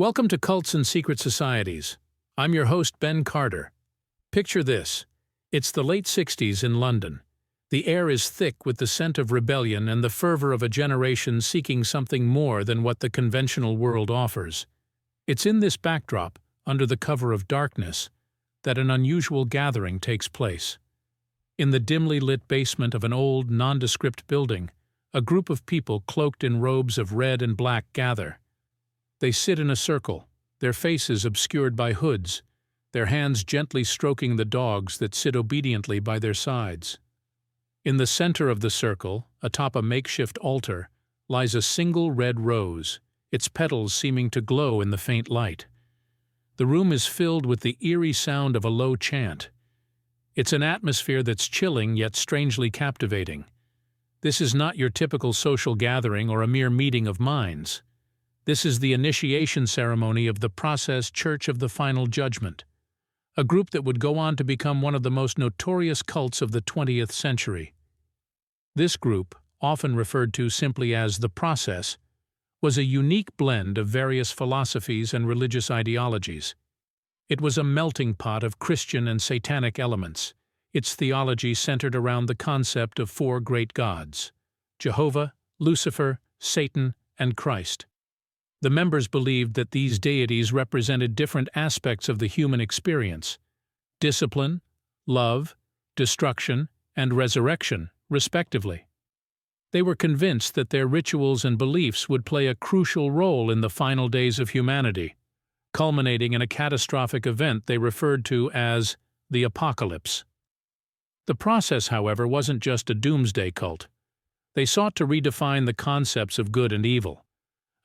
Welcome to Cults and Secret Societies. I'm your host, Ben Carter. Picture this. It's the late 60s in London. The air is thick with the scent of rebellion and the fervor of a generation seeking something more than what the conventional world offers. It's in this backdrop, under the cover of darkness, that an unusual gathering takes place. In the dimly lit basement of an old, nondescript building, a group of people cloaked in robes of red and black gather. They sit in a circle, their faces obscured by hoods, their hands gently stroking the dogs that sit obediently by their sides. In the center of the circle, atop a makeshift altar, lies a single red rose, its petals seeming to glow in the faint light. The room is filled with the eerie sound of a low chant. It's an atmosphere that's chilling yet strangely captivating. This is not your typical social gathering or a mere meeting of minds. This is the initiation ceremony of the Process Church of the Final Judgment, a group that would go on to become one of the most notorious cults of the 20th century. This group, often referred to simply as the Process, was a unique blend of various philosophies and religious ideologies. It was a melting pot of Christian and satanic elements, its theology centered around the concept of four great gods: Jehovah, Lucifer, Satan, and Christ. The members believed that these deities represented different aspects of the human experience: discipline, love, destruction, and resurrection, respectively. They were convinced that their rituals and beliefs would play a crucial role in the final days of humanity, culminating in a catastrophic event they referred to as the apocalypse. The Process, however, wasn't just a doomsday cult. They sought to redefine the concepts of good and evil,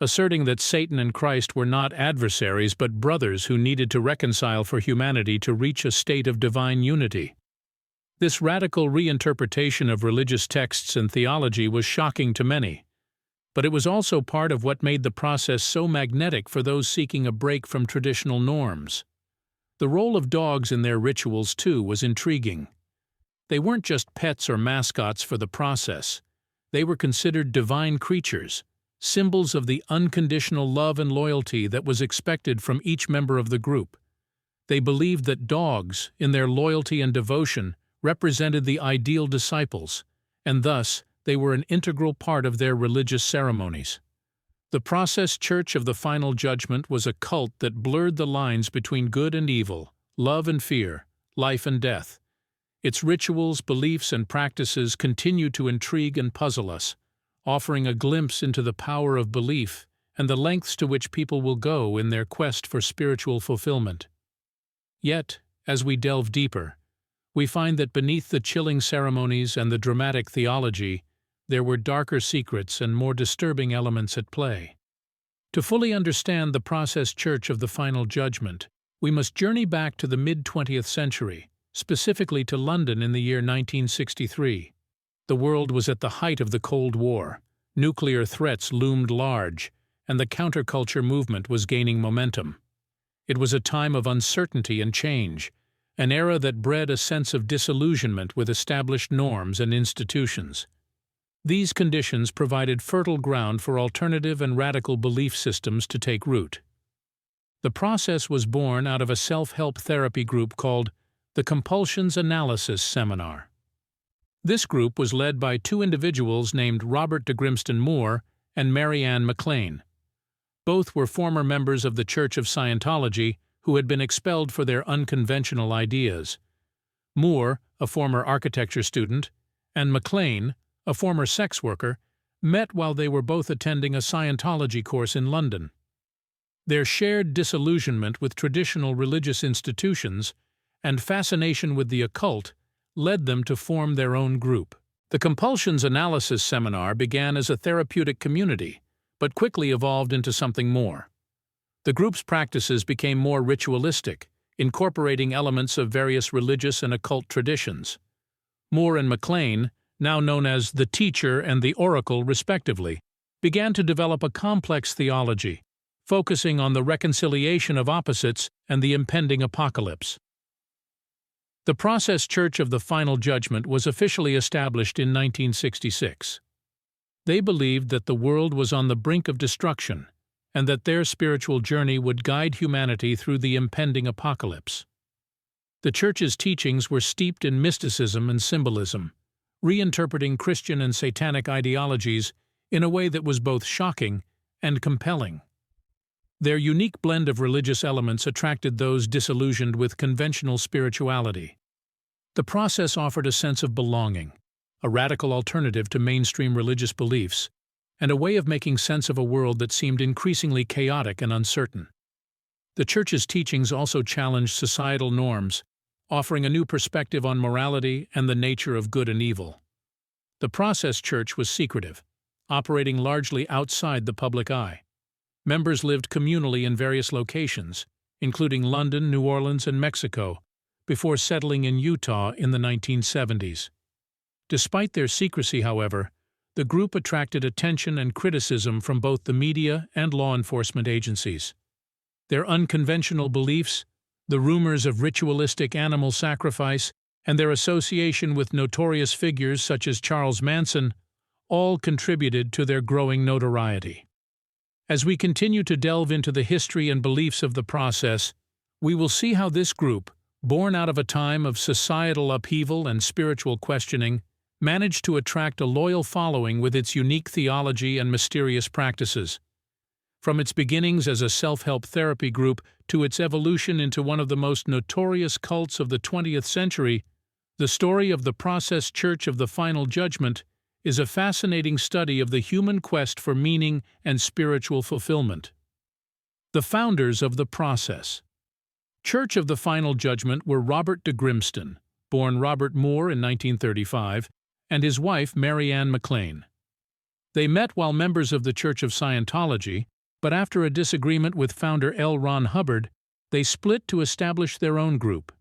asserting that Satan and Christ were not adversaries but brothers who needed to reconcile for humanity to reach a state of divine unity. This radical reinterpretation of religious texts and theology was shocking to many, but it was also part of what made the Process so magnetic for those seeking a break from traditional norms. The role of dogs in their rituals, too, was intriguing. They weren't just pets or mascots for the Process. They were considered divine creatures, symbols of the unconditional love and loyalty that was expected from each member of the group. They believed that dogs, in their loyalty and devotion, represented the ideal disciples, and thus they were an integral part of their religious ceremonies. The Process Church of the Final Judgment was a cult that blurred the lines between good and evil, love and fear, life and death. Its rituals, beliefs, and practices continue to intrigue and puzzle us, offering a glimpse into the power of belief and the lengths to which people will go in their quest for spiritual fulfillment. Yet, as we delve deeper, we find that beneath the chilling ceremonies and the dramatic theology, there were darker secrets and more disturbing elements at play. To fully understand the Process Church of the Final Judgment, we must journey back to the mid-20th century, specifically to London in the year 1963. The world was at the height of the Cold War, nuclear threats loomed large, and the counterculture movement was gaining momentum. It was a time of uncertainty and change, an era that bred a sense of disillusionment with established norms and institutions. These conditions provided fertile ground for alternative and radical belief systems to take root. The Process was born out of a self-help therapy group called the Compulsions Analysis Seminar. This group was led by two individuals named Robert de Grimston Moore and Mary Ann McLean. Both were former members of the Church of Scientology who had been expelled for their unconventional ideas. Moore, a former architecture student, and McLean, a former sex worker, met while they were both attending a Scientology course in London. Their shared disillusionment with traditional religious institutions and fascination with the occult led them to form their own group. The Compulsions Analysis Seminar began as a therapeutic community, but quickly evolved into something more. The group's practices became more ritualistic, incorporating elements of various religious and occult traditions. Moore and McLean, now known as the Teacher and the Oracle respectively, began to develop a complex theology, focusing on the reconciliation of opposites and the impending apocalypse. The Process Church of the Final Judgment was officially established in 1966. They believed that the world was on the brink of destruction, and that their spiritual journey would guide humanity through the impending apocalypse. The Church's teachings were steeped in mysticism and symbolism, reinterpreting Christian and satanic ideologies in a way that was both shocking and compelling. Their unique blend of religious elements attracted those disillusioned with conventional spirituality. The process offered a sense of belonging, a radical alternative to mainstream religious beliefs, and a way of making sense of a world that seemed increasingly chaotic and uncertain. The Church's teachings also challenged societal norms, offering a new perspective on morality and the nature of good and evil. The Process Church was secretive, operating largely outside the public eye. Members lived communally in various locations, including London, New Orleans, and Mexico, before settling in Utah in the 1970s. Despite their secrecy, however, the group attracted attention and criticism from both the media and law enforcement agencies. Their unconventional beliefs, the rumors of ritualistic animal sacrifice, and their association with notorious figures such as Charles Manson all contributed to their growing notoriety. As we continue to delve into the history and beliefs of the process, we will see how this group, born out of a time of societal upheaval and spiritual questioning, managed to attract a loyal following with its unique theology and mysterious practices. From its beginnings as a self-help therapy group to its evolution into one of the most notorious cults of the 20th century, the story of the Process Church of the Final Judgment is a fascinating study of the human quest for meaning and spiritual fulfillment. The founders of the Process Church of the Final Judgment were Robert de Grimston, born Robert Moore in 1935, and his wife Mary Ann McLean. They met while members of the Church of Scientology, but after a disagreement with founder L. Ron Hubbard, they split to establish their own group.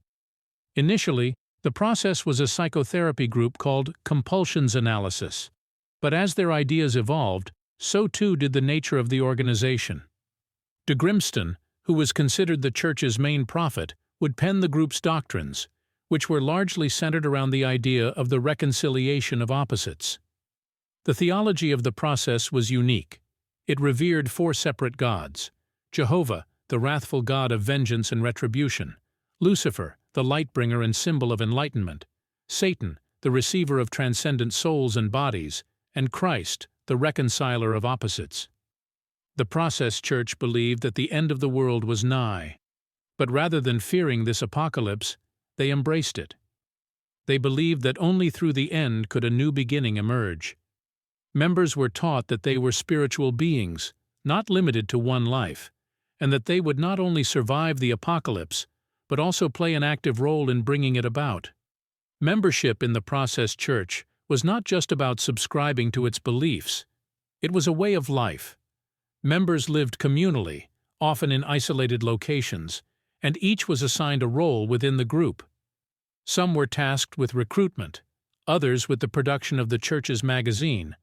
Initially, the Process was a psychotherapy group called Compulsions Analysis, but as their ideas evolved, so too did the nature of the organization. De Grimston, who was considered the Church's main prophet, would pen the group's doctrines, which were largely centered around the idea of the reconciliation of opposites. The theology of the Process was unique. It revered four separate gods: Jehovah, the wrathful God of vengeance and retribution; Lucifer, the light-bringer and symbol of enlightenment; Satan, the receiver of transcendent souls and bodies; and Christ, the reconciler of opposites. The Process Church believed that the end of the world was nigh, but rather than fearing this apocalypse, they embraced it. They believed that only through the end could a new beginning emerge. Members were taught that they were spiritual beings, not limited to one life, and that they would not only survive the apocalypse, but also play an active role in bringing it about. Membership in the Process Church was not just about subscribing to its beliefs. It was a way of life. Members lived communally, often in isolated locations, and each was assigned a role within the group. Some were tasked with recruitment, others with the production of the Church's magazine,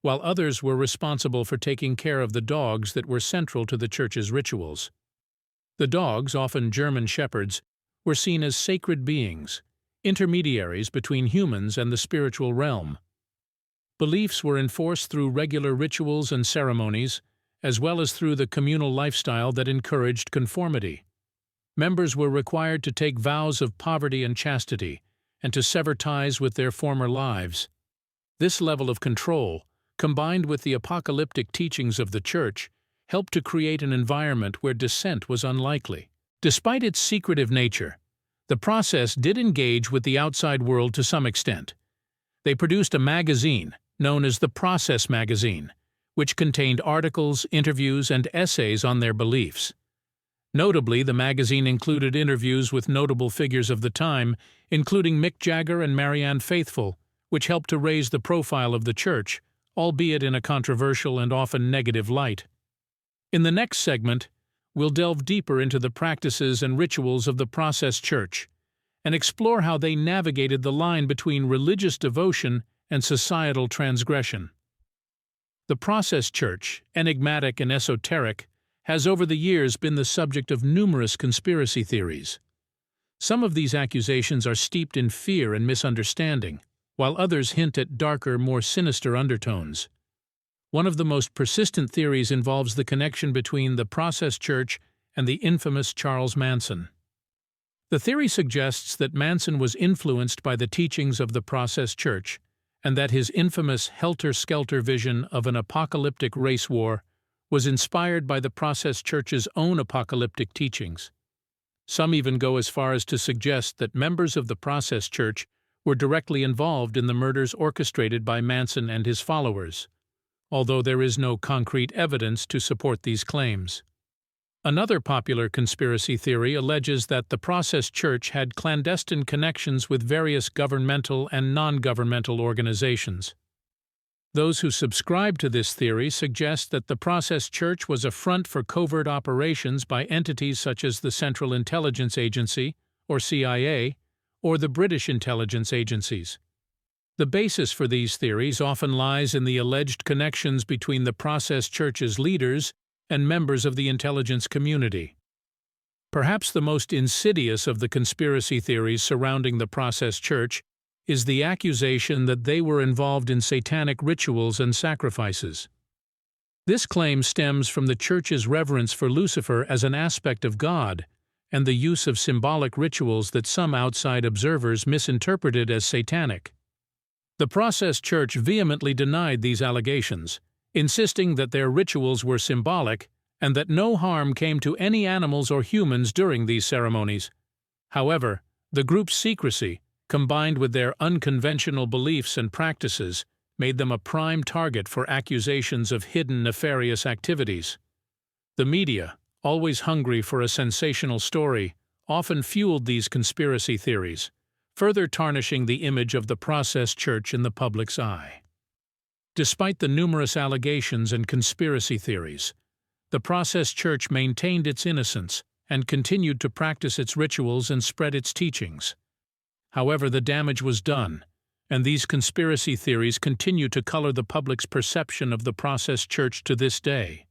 while others were responsible for taking care of the dogs that were central to the Church's rituals. The dogs, often German shepherds, were seen as sacred beings, intermediaries between humans and the spiritual realm. Beliefs were enforced through regular rituals and ceremonies, as well as through the communal lifestyle that encouraged conformity. Members were required to take vows of poverty and chastity, and to sever ties with their former lives. This level of control, combined with the apocalyptic teachings of the Church, helped to create an environment where dissent was unlikely. Despite its secretive nature, the Process did engage with the outside world to some extent. They produced a magazine, known as the Process Magazine, which contained articles, interviews, and essays on their beliefs. Notably, the magazine included interviews with notable figures of the time, including Mick Jagger and Marianne Faithfull, which helped to raise the profile of the Church, albeit in a controversial and often negative light. In the next segment, we'll delve deeper into the practices and rituals of the Process Church and explore how they navigated the line between religious devotion and societal transgression. The Process Church, enigmatic and esoteric, has over the years been the subject of numerous conspiracy theories. Some of these accusations are steeped in fear and misunderstanding, while others hint at darker, more sinister undertones. One of the most persistent theories involves the connection between the Process Church and the infamous Charles Manson. The theory suggests that Manson was influenced by the teachings of the Process Church, and that his infamous helter-skelter vision of an apocalyptic race war was inspired by the Process Church's own apocalyptic teachings. Some even go as far as to suggest that members of the Process Church were directly involved in the murders orchestrated by Manson and his followers, although there is no concrete evidence to support these claims. Another popular conspiracy theory alleges that the Process Church had clandestine connections with various governmental and non-governmental organizations. Those who subscribe to this theory suggest that the Process Church was a front for covert operations by entities such as the Central Intelligence Agency, or CIA, or the British intelligence agencies. The basis for these theories often lies in the alleged connections between the Process Church's leaders and members of the intelligence community. Perhaps the most insidious of the conspiracy theories surrounding the Process Church is the accusation that they were involved in satanic rituals and sacrifices. This claim stems from the Church's reverence for Lucifer as an aspect of God and the use of symbolic rituals that some outside observers misinterpreted as satanic. The Process Church vehemently denied these allegations, insisting that their rituals were symbolic and that no harm came to any animals or humans during these ceremonies. However, the group's secrecy, combined with their unconventional beliefs and practices, made them a prime target for accusations of hidden nefarious activities. The media, always hungry for a sensational story, often fueled these conspiracy theories, further tarnishing the image of the Process Church in the public's eye. Despite the numerous allegations and conspiracy theories, the Process Church maintained its innocence and continued to practice its rituals and spread its teachings. However, the damage was done, and these conspiracy theories continue to color the public's perception of the Process Church to this day.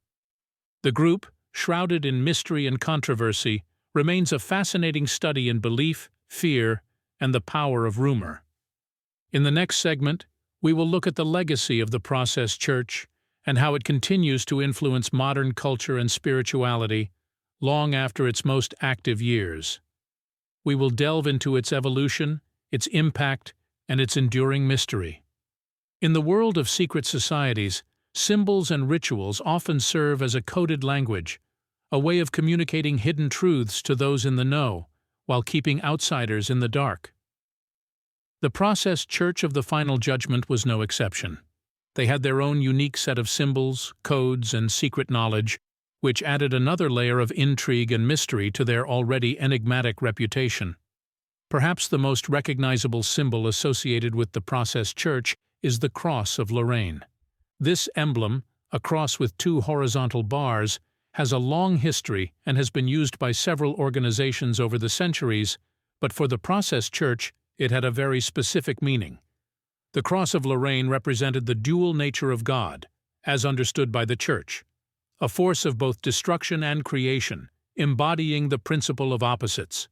The group, shrouded in mystery and controversy, remains a fascinating study in belief, fear, and the power of rumor. In the next segment, we will look at the legacy of the Process Church and how it continues to influence modern culture and spirituality long after its most active years. We will delve into its evolution, its impact, and its enduring mystery. In the world of secret societies, symbols and rituals often serve as a coded language, a way of communicating hidden truths to those in the know, while keeping outsiders in the dark. The Process Church of the Final Judgment was no exception. They had their own unique set of symbols, codes, and secret knowledge, which added another layer of intrigue and mystery to their already enigmatic reputation. Perhaps the most recognizable symbol associated with the Process Church is the Cross of Lorraine. This emblem, a cross with two horizontal bars, has a long history and has been used by several organizations over the centuries, but for the Process Church, it had a very specific meaning. The Cross of Lorraine represented the dual nature of God, as understood by the Church, a force of both destruction and creation, embodying the principle of opposites.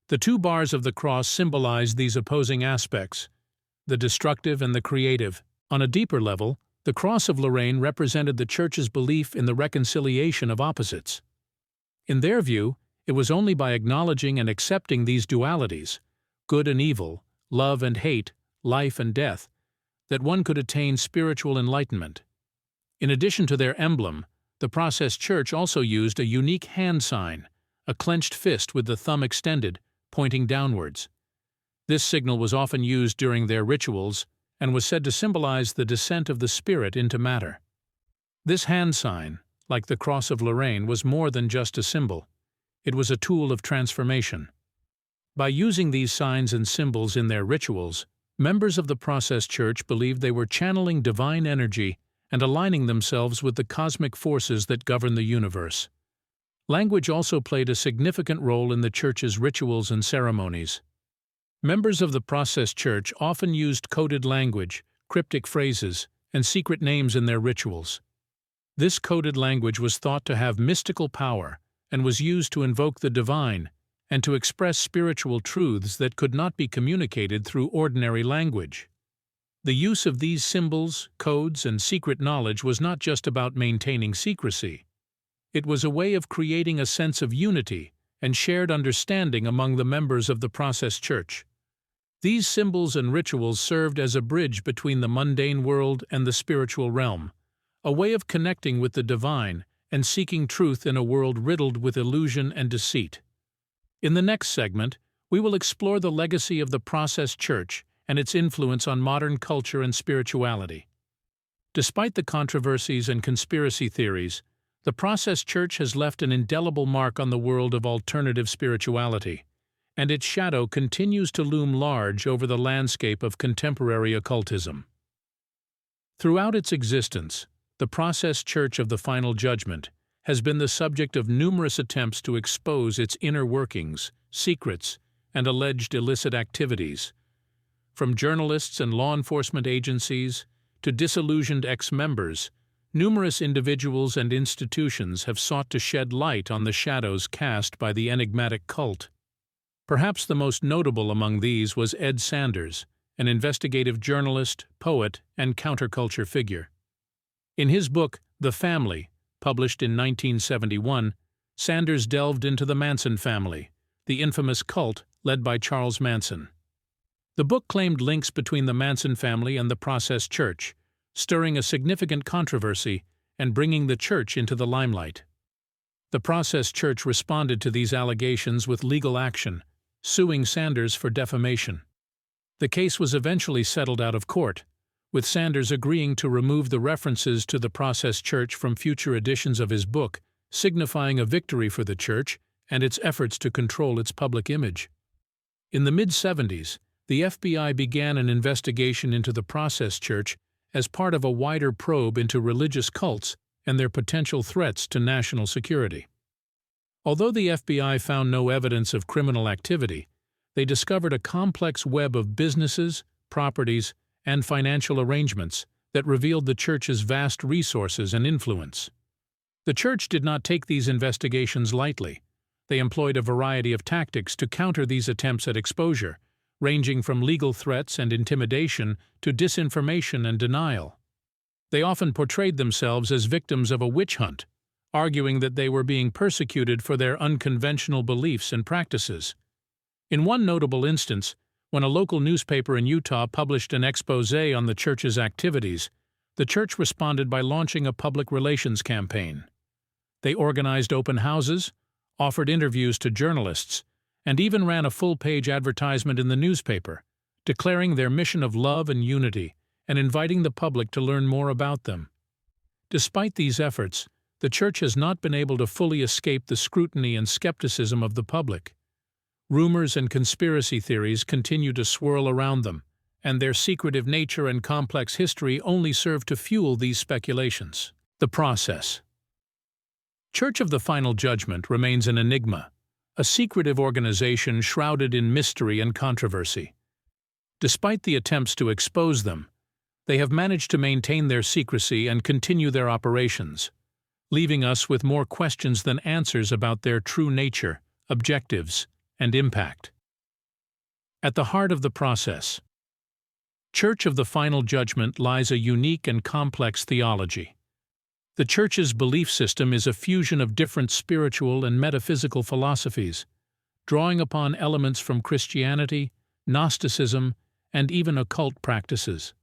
The two bars of the cross symbolized these opposing aspects, the destructive and the creative. On a deeper level, the Cross of Lorraine represented the Church's belief in the reconciliation of opposites. In their view, it was only by acknowledging and accepting these dualities, good and evil, love and hate, life and death, that one could attain spiritual enlightenment. In addition to their emblem, the Process Church also used a unique hand sign, a clenched fist with the thumb extended, pointing downwards. This signal was often used during their rituals and was said to symbolize the descent of the spirit into matter. This hand sign, like the Cross of Lorraine, was more than just a symbol. It was a tool of transformation. By using these signs and symbols in their rituals, members of the Process Church believed they were channeling divine energy and aligning themselves with the cosmic forces that govern the universe. Language also played a significant role in the Church's rituals and ceremonies. Members of the Process Church often used coded language, cryptic phrases, and secret names in their rituals. This coded language was thought to have mystical power and was used to invoke the divine and to express spiritual truths that could not be communicated through ordinary language. The use of these symbols, codes, and secret knowledge was not just about maintaining secrecy. It was a way of creating a sense of unity and shared understanding among the members of the process church. These symbols and rituals served as a bridge between the mundane world and the spiritual realm, a way of connecting with the divine and seeking truth in a world riddled with illusion and deceit. In the next segment, we will explore the legacy of the process church and its influence on modern culture and spirituality. Despite the controversies and conspiracy theories, the process church has left an indelible mark on the world of alternative spirituality, and its shadow continues to loom large over the landscape of contemporary occultism. Throughout its existence, the process church of the Final Judgment has been the subject of numerous attempts to expose its inner workings, secrets, and alleged illicit activities. From journalists and law enforcement agencies to disillusioned ex-members, numerous individuals and institutions have sought to shed light on the shadows cast by the enigmatic cult. Perhaps the most notable among these was Ed Sanders, an investigative journalist, poet, and counterculture figure. In his book, The Family, published in 1971, Sanders delved into the Manson family, the infamous cult led by Charles Manson. The book claimed links between the Manson family and the process church, stirring a significant controversy and bringing the church into the limelight. The process church responded to these allegations with legal action, suing Sanders for defamation. The case was eventually settled out of court, with Sanders agreeing to remove the references to the process church from future editions of his book, signifying a victory for the church and its efforts to control its public image. In the mid-70s, the FBI began an investigation into the process church as part of a wider probe into religious cults and their potential threats to national security. Although the FBI found no evidence of criminal activity, they discovered a complex web of businesses, properties, and financial arrangements that revealed the church's vast resources and influence. The church did not take these investigations lightly. They employed a variety of tactics to counter these attempts at exposure, ranging from legal threats and intimidation to disinformation and denial. They often portrayed themselves as victims of a witch hunt, arguing that they were being persecuted for their unconventional beliefs and practices. In one notable instance, when a local newspaper in Utah published an exposé on the church's activities, the church responded by launching a public relations campaign. They organized open houses, offered interviews to journalists, and even ran a full-page advertisement in the newspaper, declaring their mission of love and unity and inviting the public to learn more about them. Despite these efforts, the church has not been able to fully escape the scrutiny and skepticism of the public. Rumors and conspiracy theories continue to swirl around them, and their secretive nature and complex history only serve to fuel these speculations. The process. Church of the Final Judgment remains an enigma, a secretive organization shrouded in mystery and controversy. Despite the attempts to expose them, they have managed to maintain their secrecy and continue their operations, leaving us with more questions than answers about their true nature, objectives, and impact. At the heart of the process, Church of the Final Judgment lies a unique and complex theology. The Church's belief system is a fusion of different spiritual and metaphysical philosophies, drawing upon elements from Christianity, Gnosticism, and even occult practices.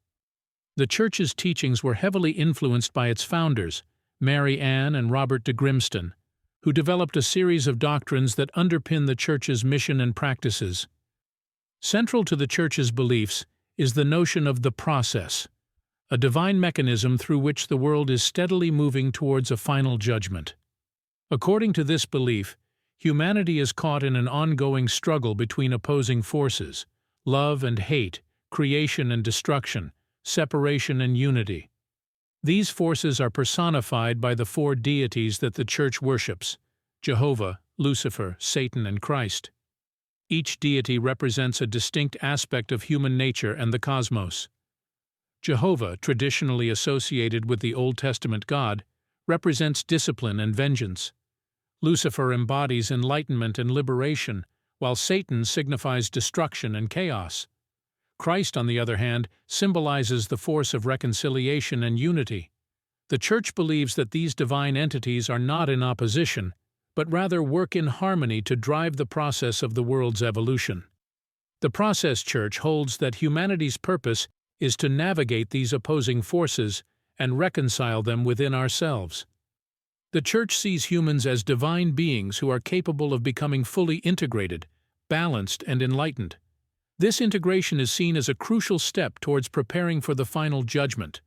The Church's teachings were heavily influenced by its founders, Mary Ann and Robert de Grimston, who developed a series of doctrines that underpin the Church's mission and practices. Central to the Church's beliefs is the notion of the process, a divine mechanism through which the world is steadily moving towards a final judgment. According to this belief, humanity is caught in an ongoing struggle between opposing forces: love and hate, creation and destruction, separation and unity. These forces are personified by the four deities that the Church worships: Jehovah, Lucifer, Satan, and Christ. Each deity represents a distinct aspect of human nature and the cosmos. Jehovah, traditionally associated with the Old Testament God, represents discipline and vengeance. Lucifer embodies enlightenment and liberation, while Satan signifies destruction and chaos. Christ, on the other hand, symbolizes the force of reconciliation and unity. The Church believes that these divine entities are not in opposition, but rather work in harmony to drive the process of the world's evolution. The Process Church holds that humanity's purpose is to navigate these opposing forces and reconcile them within ourselves. The Church sees humans as divine beings who are capable of becoming fully integrated, balanced, and enlightened. This integration is seen as a crucial step towards preparing for the final judgment,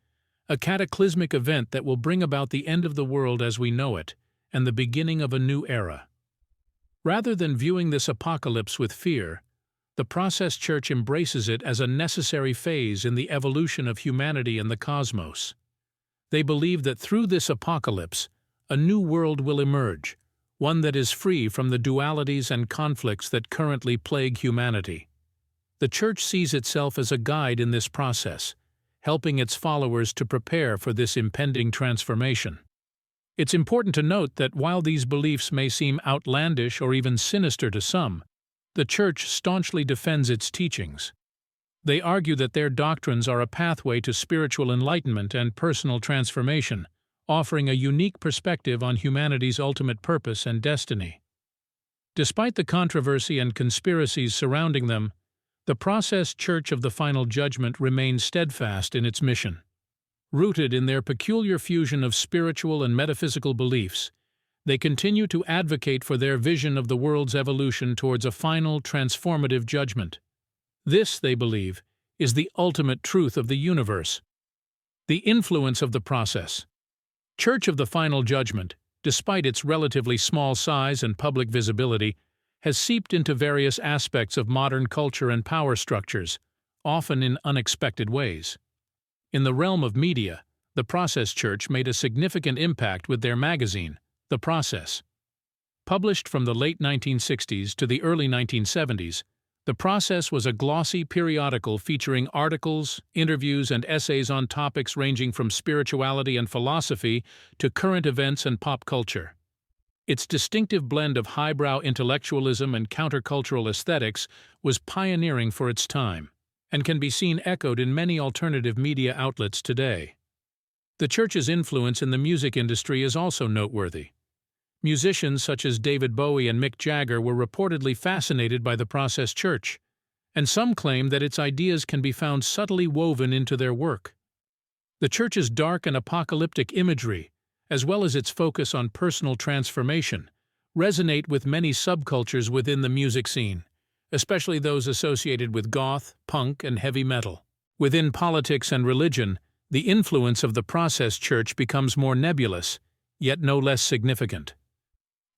a cataclysmic event that will bring about the end of the world as we know it and the beginning of a new era. Rather than viewing this apocalypse with fear, the Process Church embraces it as a necessary phase in the evolution of humanity and the cosmos. They believe that through this apocalypse, a new world will emerge, one that is free from the dualities and conflicts that currently plague humanity. The Church sees itself as a guide in this process, helping its followers to prepare for this impending transformation. It's important to note that while these beliefs may seem outlandish or even sinister to some, the Church staunchly defends its teachings. They argue that their doctrines are a pathway to spiritual enlightenment and personal transformation, offering a unique perspective on humanity's ultimate purpose and destiny. Despite the controversy and conspiracies surrounding them, the Process Church of the Final Judgment remains steadfast in its mission. Rooted in their peculiar fusion of spiritual and metaphysical beliefs, they continue to advocate for their vision of the world's evolution towards a final, transformative judgment. This, they believe, is the ultimate truth of the universe. The influence of the Process Church of the Final Judgment, despite its relatively small size and public visibility, has seeped into various aspects of modern culture and power structures, often in unexpected ways. In the realm of media, the Process Church made a significant impact with their magazine, The Process. Published from the late 1960s to the early 1970s, The Process was a glossy periodical featuring articles, interviews, and essays on topics ranging from spirituality and philosophy to current events and pop culture. Its distinctive blend of highbrow intellectualism and countercultural aesthetics was pioneering for its time, and can be seen echoed in many alternative media outlets today. The Church's influence in the music industry is also noteworthy. Musicians such as David Bowie and Mick Jagger were reportedly fascinated by the Process Church, and some claim that its ideas can be found subtly woven into their work. The Church's dark and apocalyptic imagery, as well as its focus on personal transformation, resonate with many subcultures within the music scene, especially those associated with goth, punk, and heavy metal. Within politics and religion, the influence of the Process Church becomes more nebulous, yet no less significant.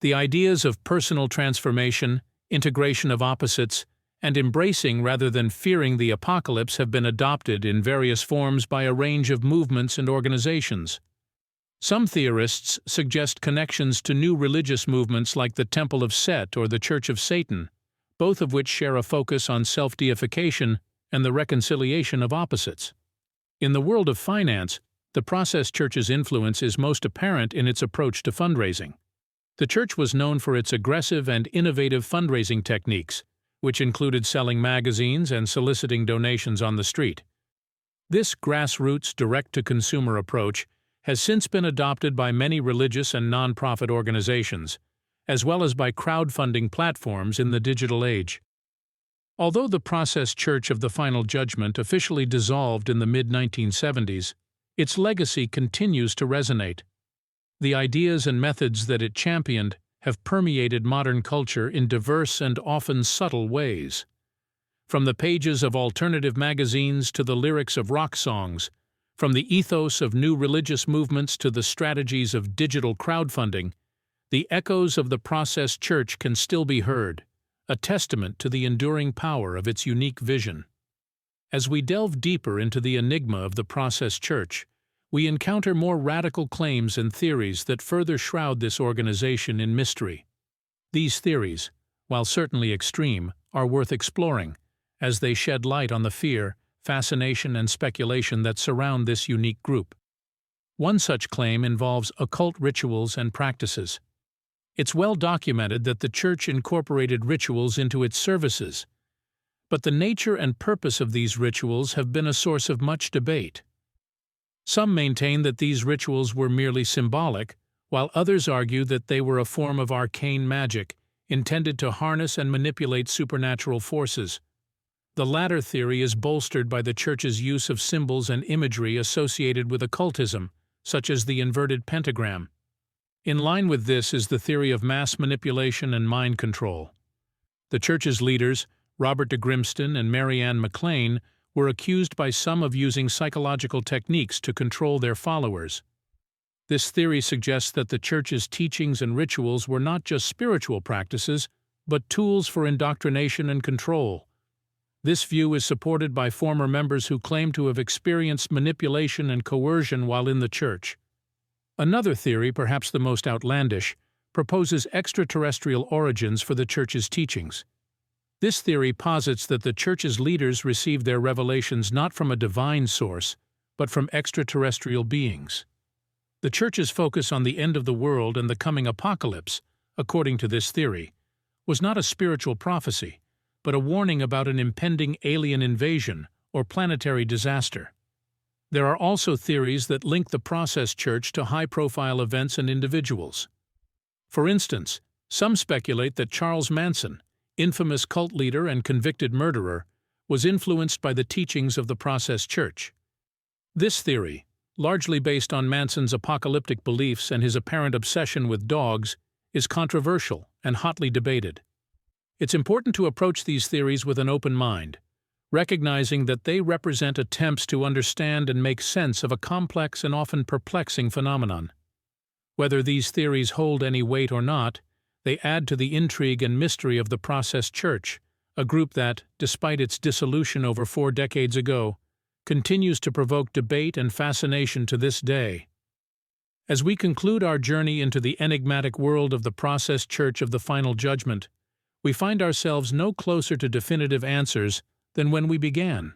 The ideas of personal transformation, integration of opposites, and embracing rather than fearing the apocalypse have been adopted in various forms by a range of movements and organizations. Some theorists suggest connections to new religious movements like the Temple of Set or the Church of Satan, both of which share a focus on self-deification and the reconciliation of opposites. In the world of finance, the Process Church's influence is most apparent in its approach to fundraising. The Church was known for its aggressive and innovative fundraising techniques, which included selling magazines and soliciting donations on the street. This grassroots, direct-to-consumer approach has since been adopted by many religious and nonprofit organizations, as well as by crowdfunding platforms in the digital age. Although the Process Church of the Final Judgment officially dissolved in the mid-1970s, its legacy continues to resonate. The ideas and methods that it championed have permeated modern culture in diverse and often subtle ways. From the pages of alternative magazines to the lyrics of rock songs, from the ethos of new religious movements to the strategies of digital crowdfunding, the echoes of the Process Church can still be heard, a testament to the enduring power of its unique vision. As we delve deeper into the enigma of the Process Church, we encounter more radical claims and theories that further shroud this organization in mystery. These theories, while certainly extreme, are worth exploring, as they shed light on the fear, fascination, and speculation that surround this unique group. One such claim involves occult rituals and practices. It's well documented that the Church incorporated rituals into its services, But the nature and purpose of these rituals have been a source of much debate. Some maintain that these rituals were merely symbolic, while others argue that they were a form of arcane magic, intended to harness and manipulate supernatural forces. The latter theory is bolstered by the Church's use of symbols and imagery associated with occultism, such as the inverted pentagram. In line with this is the theory of mass manipulation and mind control. The Church's leaders, Robert de Grimston and Mary Ann MacLean, were accused by some of using psychological techniques to control their followers. This theory suggests that the Church's teachings and rituals were not just spiritual practices, but tools for indoctrination and control. This view is supported by former members who claim to have experienced manipulation and coercion while in the Church. Another theory, perhaps the most outlandish, proposes extraterrestrial origins for the Church's teachings. This theory posits that the Church's leaders received their revelations not from a divine source, but from extraterrestrial beings. The Church's focus on the end of the world and the coming apocalypse, according to this theory, was not a spiritual prophecy, but a warning about an impending alien invasion or planetary disaster. There are also theories that link the Process Church to high-profile events and individuals. For instance, some speculate that Charles Manson, infamous cult leader and convicted murderer, was influenced by the teachings of the Process Church. This theory, largely based on Manson's apocalyptic beliefs and his apparent obsession with dogs, is controversial and hotly debated. It's important to approach these theories with an open mind, recognizing that they represent attempts to understand and make sense of a complex and often perplexing phenomenon. Whether these theories hold any weight or not, they add to the intrigue and mystery of the Process Church, a group that, despite its dissolution over 4 decades ago, continues to provoke debate and fascination to this day. As we conclude our journey into the enigmatic world of the Process Church of the Final Judgment, we find ourselves no closer to definitive answers than when we began.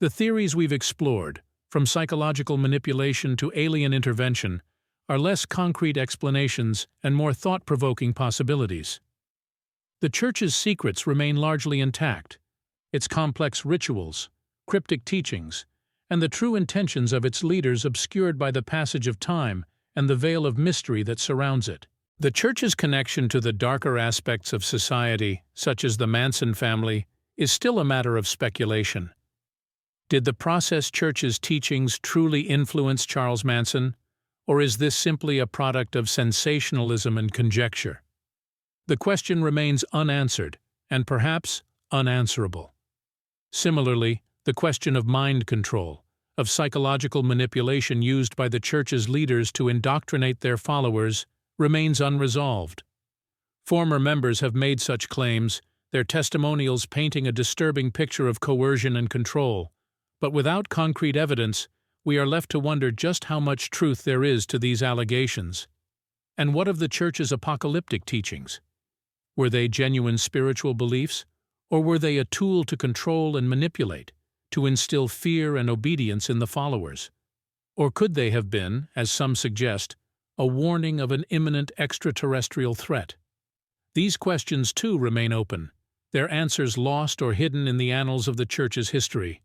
The theories we've explored, from psychological manipulation to alien intervention, are less concrete explanations and more thought-provoking possibilities. The Church's secrets remain largely intact, its complex rituals, cryptic teachings, and the true intentions of its leaders obscured by the passage of time and the veil of mystery that surrounds it. The Church's connection to the darker aspects of society, such as the Manson family, is still a matter of speculation. Did the Process Church's teachings truly influence Charles Manson, or is this simply a product of sensationalism and conjecture? The question remains unanswered, and perhaps unanswerable. Similarly, the question of mind control, of psychological manipulation used by the Church's leaders to indoctrinate their followers, remains unresolved. Former members have made such claims, their testimonials painting a disturbing picture of coercion and control, but without concrete evidence, we are left to wonder just how much truth there is to these allegations. And what of the Church's apocalyptic teachings? Were they genuine spiritual beliefs, or were they a tool to control and manipulate, to instill fear and obedience in the followers? Or could they have been, as some suggest, a warning of an imminent extraterrestrial threat? These questions, too, remain open, their answers lost or hidden in the annals of the Church's history.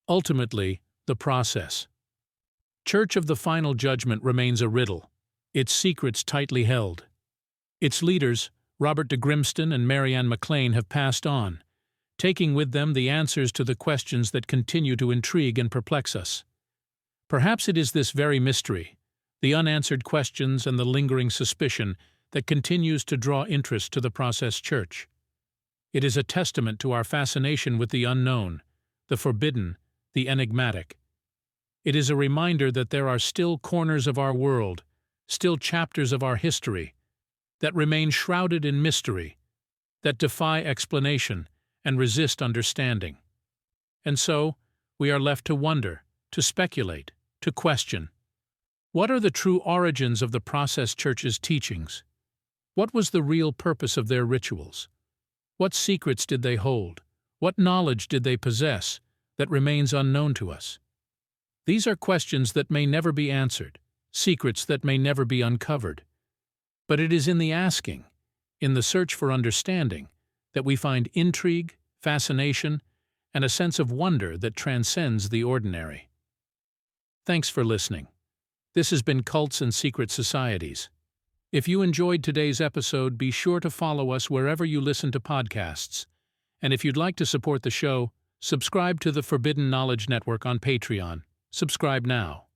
Ultimately, the Process Church of the Final Judgment remains a riddle, its secrets tightly held. Its leaders, Robert de Grimston and Mary Ann MacLean, have passed on, taking with them the answers to the questions that continue to intrigue and perplex us. Perhaps it is this very mystery, the unanswered questions and the lingering suspicion, that continues to draw interest to the Process Church. It is a testament to our fascination with the unknown, the forbidden, the enigmatic. It is a reminder that there are still corners of our world, still chapters of our history, that remain shrouded in mystery, that defy explanation and resist understanding. And so, we are left to wonder, to speculate, to question. What are the true origins of the Process Church's teachings? What was the real purpose of their rituals? What secrets did they hold? What knowledge did they possess that remains unknown to us? These are questions that may never be answered, secrets that may never be uncovered. But it is in the asking, in the search for understanding, that we find intrigue, fascination, and a sense of wonder that transcends the ordinary. Thanks for listening. This has been Cults and Secret Societies. If you enjoyed today's episode, be sure to follow us wherever you listen to podcasts. And if you'd like to support the show, subscribe to the Forbidden Knowledge Network on Patreon. Subscribe now.